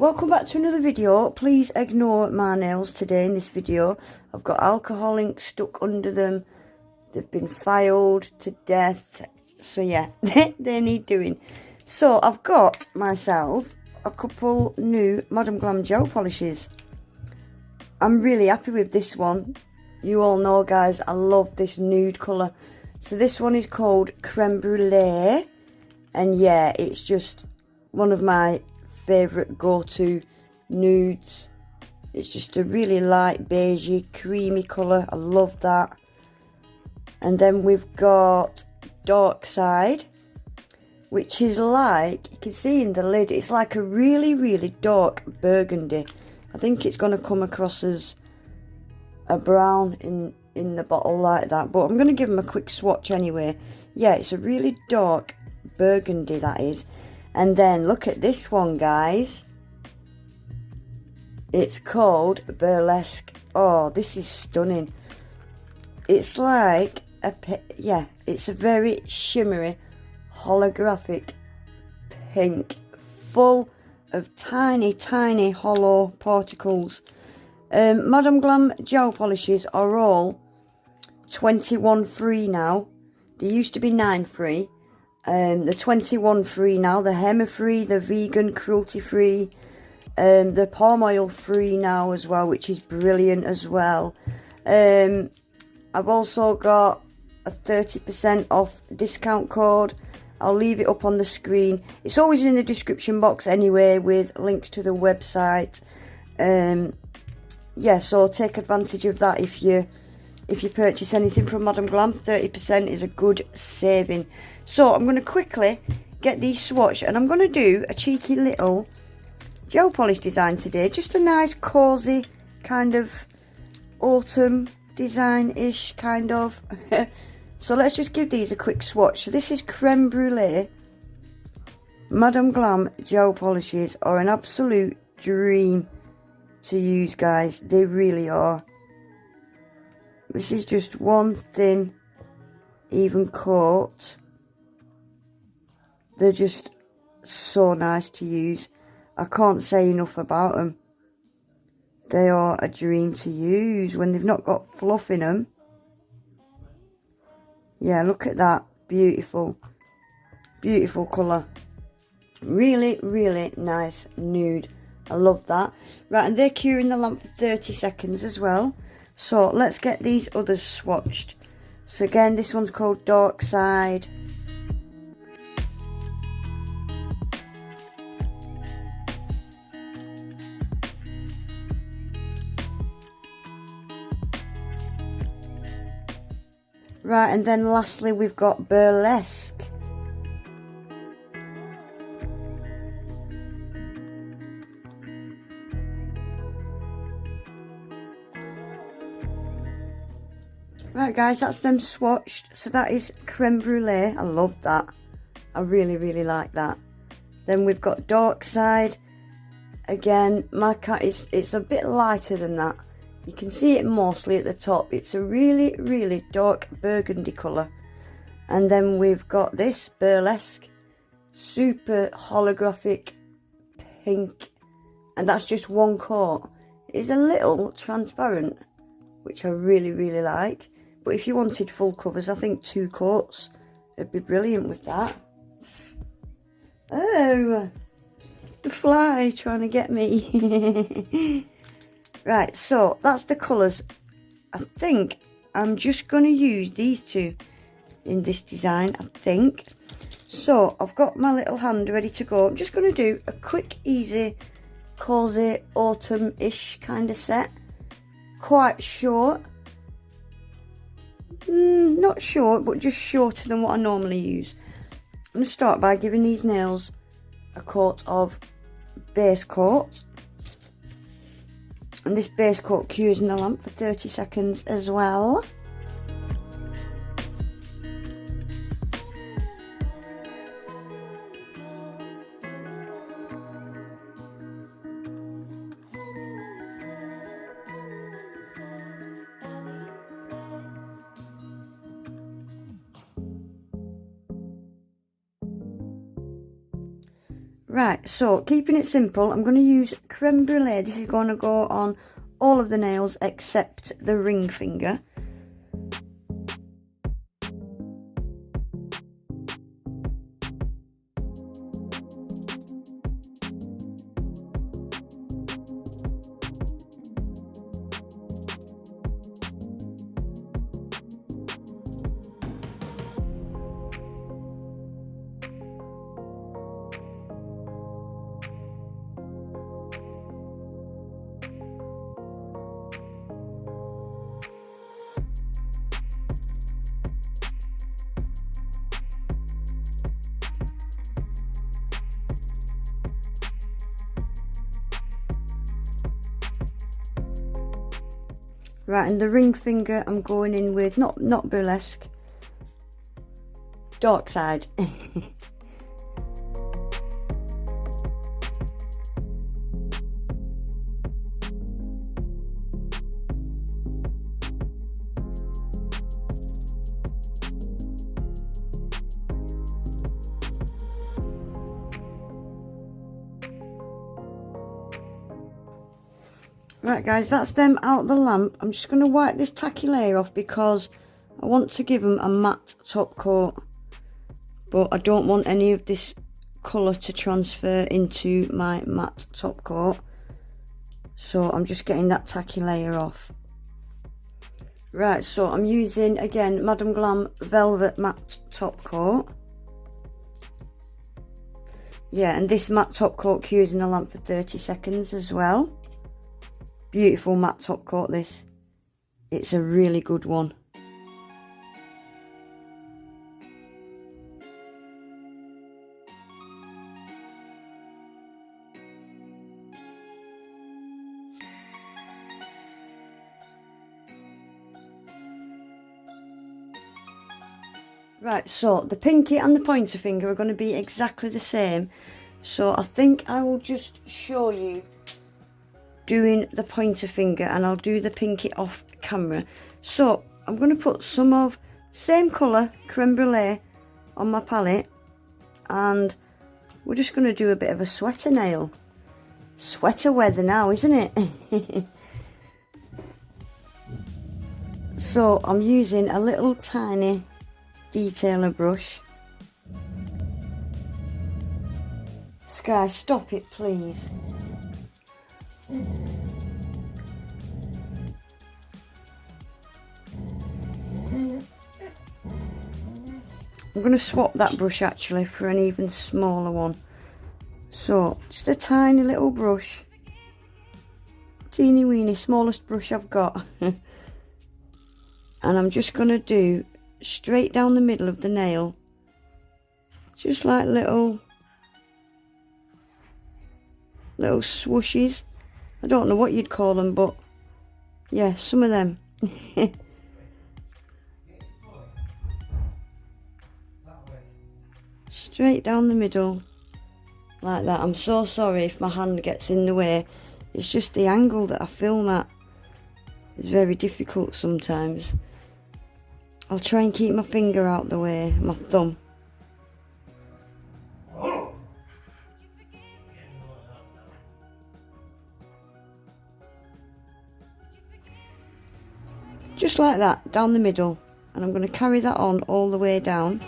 Welcome back to another video. Please ignore my nails today in this video. I've got alcohol ink stuck under them. They've been filed to death. So yeah, they need doing. So I've got myself a couple new Madam Glam gel polishes. I'm really happy with this one. You all know, guys, I love this nude colour. So this one is called Creme Brulee. And yeah, it's just one of my favourite go-to nudes. It's just a really light beigey, creamy colour. I love that. And then we've got Dark Side, which is like, you can see in the lid, it's like a really, really dark burgundy. I think it's going to come across as a brown in the bottle like that. But I'm going to give them a quick swatch anyway. Yeah, it's a really dark burgundy, that is. And then look at this one, guys. It's called Burlesque. Oh, this is stunning. It's like it's a very shimmery holographic pink, full of tiny, tiny hollow particles. Madam Glam gel polishes are all 21 free now. They used to be 9 free. The 21 free now, the HEMA free, the vegan cruelty free, the palm oil free now as well, which is brilliant as well. I've also got a 30% off discount code. I'll leave it up on the screen. It's always in the description box anyway, with links to the website. Yeah, so take advantage of that if you purchase anything from Madam Glam. 30% is a good saving. So I'm going to quickly get these swatched, and I'm going to do a cheeky little gel polish design today. Just a nice cosy kind of autumn design-ish kind of. So let's just give these a quick swatch. So this is Creme Brulee. Madam Glam gel polishes are an absolute dream to use, guys. They really are. This is just one thin, even coat. They're just so nice to use. I can't say enough about them. They are a dream to use when they've not got fluff in them. Yeah, look at that. Beautiful. Beautiful colour. Really, really nice nude. I love that. Right, and they're curing the lamp for 30 seconds as well. So let's get these others swatched. So again, this one's called Dark Side. Right, and then lastly we've got Burlesque. Right, guys, that's them swatched. So that is Creme Brulee. I love that. I really, really like that. Then we've got Dark Side. Again, it's a bit lighter than that. You can see it mostly at the top. It's a really, really dark burgundy colour. And then we've got this Burlesque. Super holographic pink. And that's just one coat. It is a little transparent, which I really, really like. But if you wanted full covers, I think 2 coats would be brilliant with that. Oh, the fly trying to get me. Right, so that's the colours. I think I'm just going to use these 2 in this design, I think. So I've got my little hand ready to go. I'm just going to do a quick, easy, cosy, autumn-ish kind of set. Quite short. Not short, but just shorter than what I normally use. I'm going to start by giving these nails a coat of base coat. And this base coat cures in the lamp for 30 seconds as well. Right, so keeping it simple, I'm going to use creme brulee. This is going to go on all of the nails except the ring finger. Right, and the ring finger I'm going in with, not burlesque, dark side. Right guys, that's them out the lamp. I'm just going to wipe this tacky layer off because I want to give them a matte top coat, but I don't want any of this colour to transfer into my matte top coat, so I'm just getting that tacky layer off. Right, so I'm using again Madam Glam Velvet Matte Top Coat. Yeah, and this matte top coat cures in the lamp for 30 seconds as well. Beautiful matte top coat this. It's a really good one. Right, so the pinky and the pointer finger are going to be exactly the same. So I think I will just show you doing the pointer finger, and I'll do the pinky off camera. So I'm going to put some of same colour creme brulee on my palette, and we're just going to do a bit of a sweater nail. Sweater weather now, isn't it? So I'm using a little tiny detailer brush. Sky, stop it please. I'm going to swap that brush actually for an even smaller one. So just a tiny little brush, teeny weeny, smallest brush I've got. And I'm just going to do straight down the middle of the nail, just like little swooshes. I don't know what you'd call them, but yeah, some of them. Straight down the middle, like that. I'm so sorry if my hand gets in the way. It's just the angle that I film at. It's very difficult sometimes. I'll try and keep my finger out the way, my thumb. Just like that, down the middle, and I'm going to carry that on all the way down.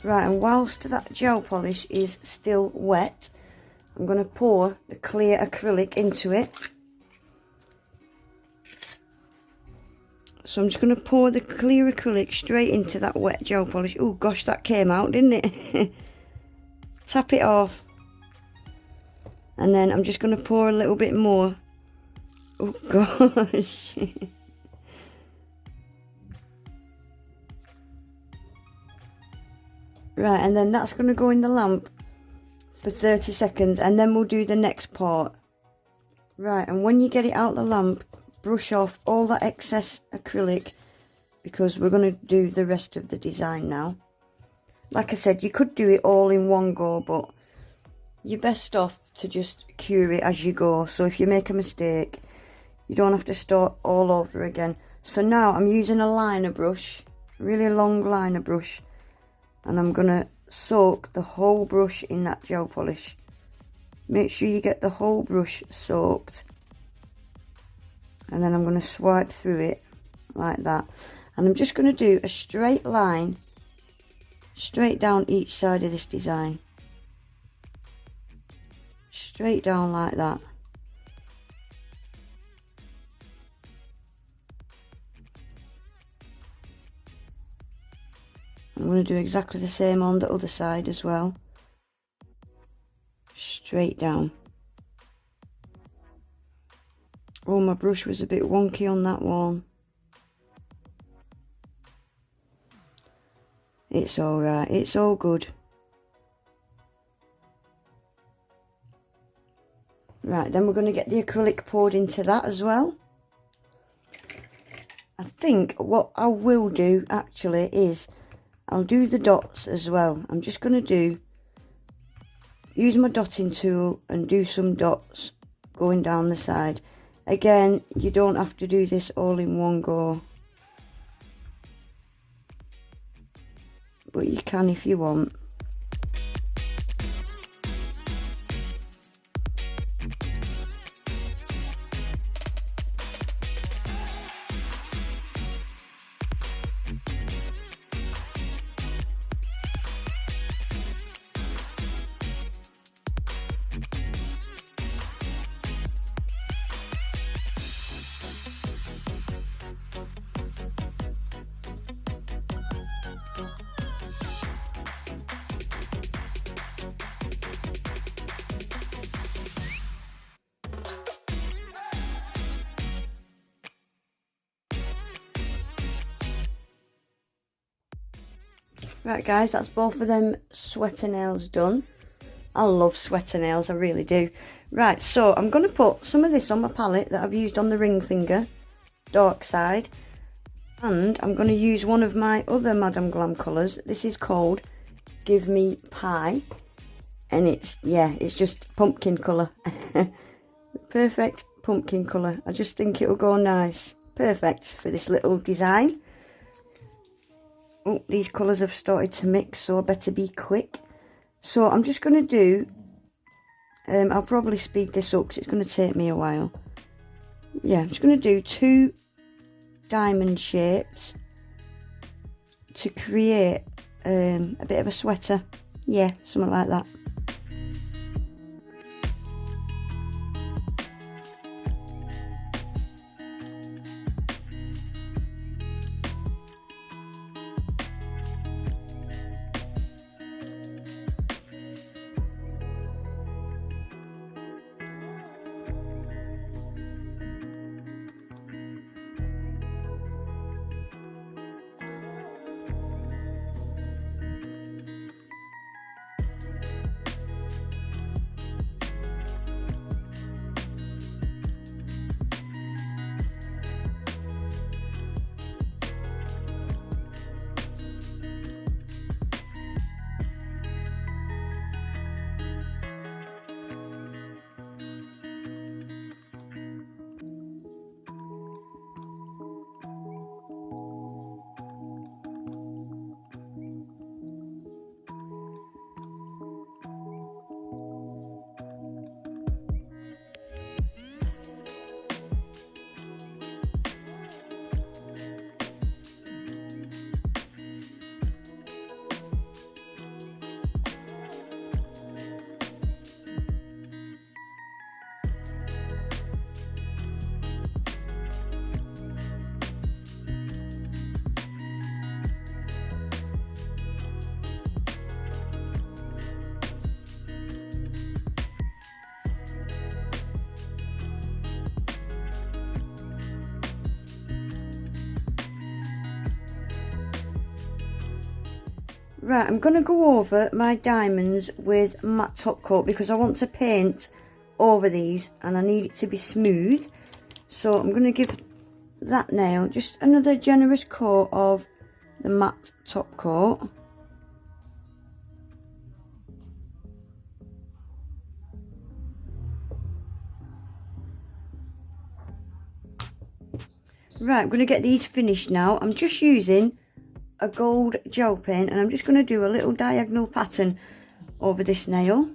Right, and whilst that gel polish is still wet, I'm going to pour the clear acrylic into it. So I'm just going to pour the clear acrylic straight into that wet gel polish. Oh gosh, that came out, didn't it? Tap it off. And then I'm just going to pour a little bit more. Oh gosh. Right, and then that's going to go in the lamp for 30 seconds, and then we'll do the next part. Right, and when you get it out the lamp, brush off all that excess acrylic because we're going to do the rest of the design now. Like I said, you could do it all in one go, but you're best off to just cure it as you go. So if you make a mistake, you don't have to start all over again. So now I'm using a liner brush, a really long liner brush, and I'm going to soak the whole brush in that gel polish. Make sure you get the whole brush soaked. And then I'm going to swipe through it like that. And I'm just going to do a straight line straight down each side of this design. Straight down like that. I'm going to do exactly the same on the other side as well. Straight down. Oh, my brush was a bit wonky on that one. It's alright, it's all good. Right, then we're going to get the acrylic poured into that as well. I think what I will do actually is I'll do the dots as well. I'm just going to use my dotting tool and do some dots going down the side. Again, you don't have to do this all in one go, but you can if you want. Right guys, that's both of them sweater nails done. I love sweater nails, I really do. Right, so I'm going to put some of this on my palette that I've used on the ring finger, dark side. And I'm going to use one of my other Madame Glam colours. This is called Give Me Pie. And it's just pumpkin colour. Perfect pumpkin colour. I just think it will go nice. Perfect for this little design. Oh, these colours have started to mix, so I better be quick. So I'm just going to do, I'll probably speed this up because it's going to take me a while. Yeah, I'm just going to do 2 diamond shapes to create a bit of a sweater. Yeah, something like that. Right, I'm going to go over my diamonds with matte top coat because I want to paint over these and I need it to be smooth. So I'm going to give that nail just another generous coat of the matte top coat. Right, I'm going to get these finished now. I'm just using a gold gel pen and I'm just going to do a little diagonal pattern over this nail.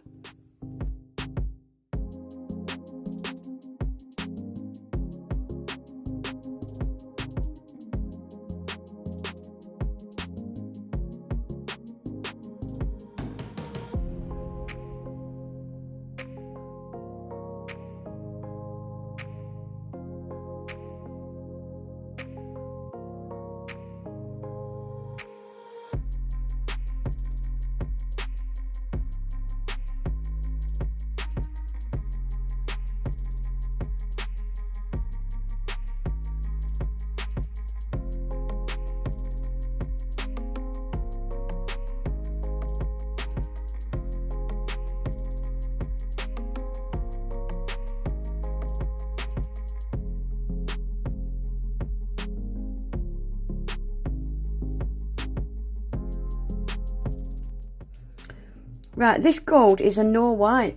Right, this gold is a no white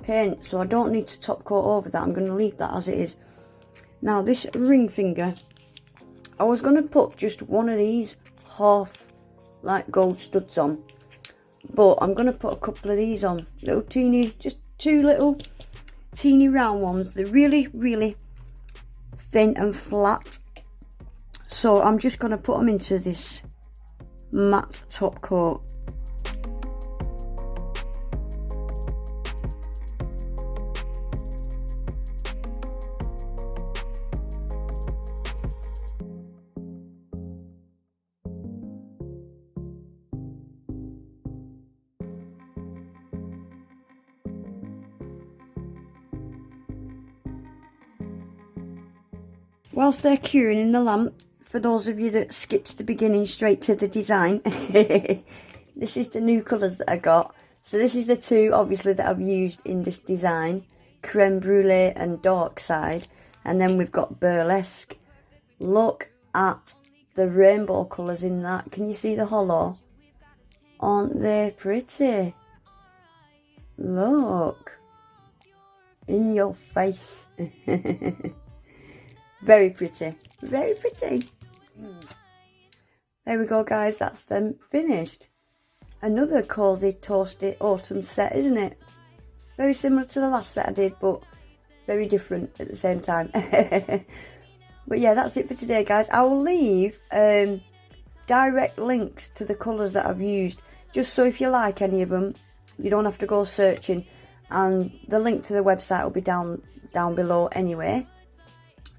paint, so I don't need to top coat over that. I'm going to leave that as it is. Now this ring finger, I was going to put just one of these half like gold studs on, but I'm going to put a couple of these on, little teeny, just two little teeny round ones. They're really, really thin and flat, so I'm just going to put them into this matte top coat. Whilst they're curing in the lamp, for those of you that skipped the beginning straight to the design, this is the new colours that I got. So this is the two, obviously, that I've used in this design, Creme Brulee and Dark Side. And then we've got Burlesque. Look at the rainbow colours in that. Can you see the hollow? Aren't they pretty? Look. In your face. Very pretty, very pretty. There we go, guys, that's them finished. Another cosy toasty autumn set, isn't it? Very similar to the last set I did, but very different at the same time. But yeah, that's it for today, guys. I will leave direct links to the colours that I've used, just so if you like any of them, you don't have to go searching, and the link to the website will be down below anyway.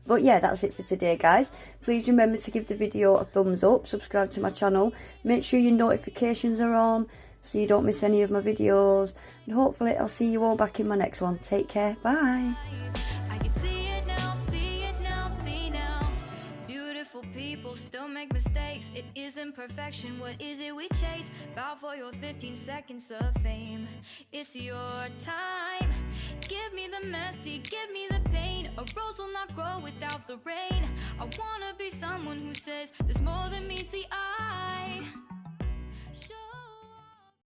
But yeah, that's it for today, guys. Please remember to give the video a thumbs up, subscribe to my channel, make sure your notifications are on so you don't miss any of my videos, and hopefully I'll see you all back in my next one. Take care, bye. People still make mistakes. It isn't perfection. What is it we chase? Bow for your 15 seconds of fame. It's your time. Give me the messy, give me the pain. A rose will not grow without the rain. I wanna be someone who says there's more than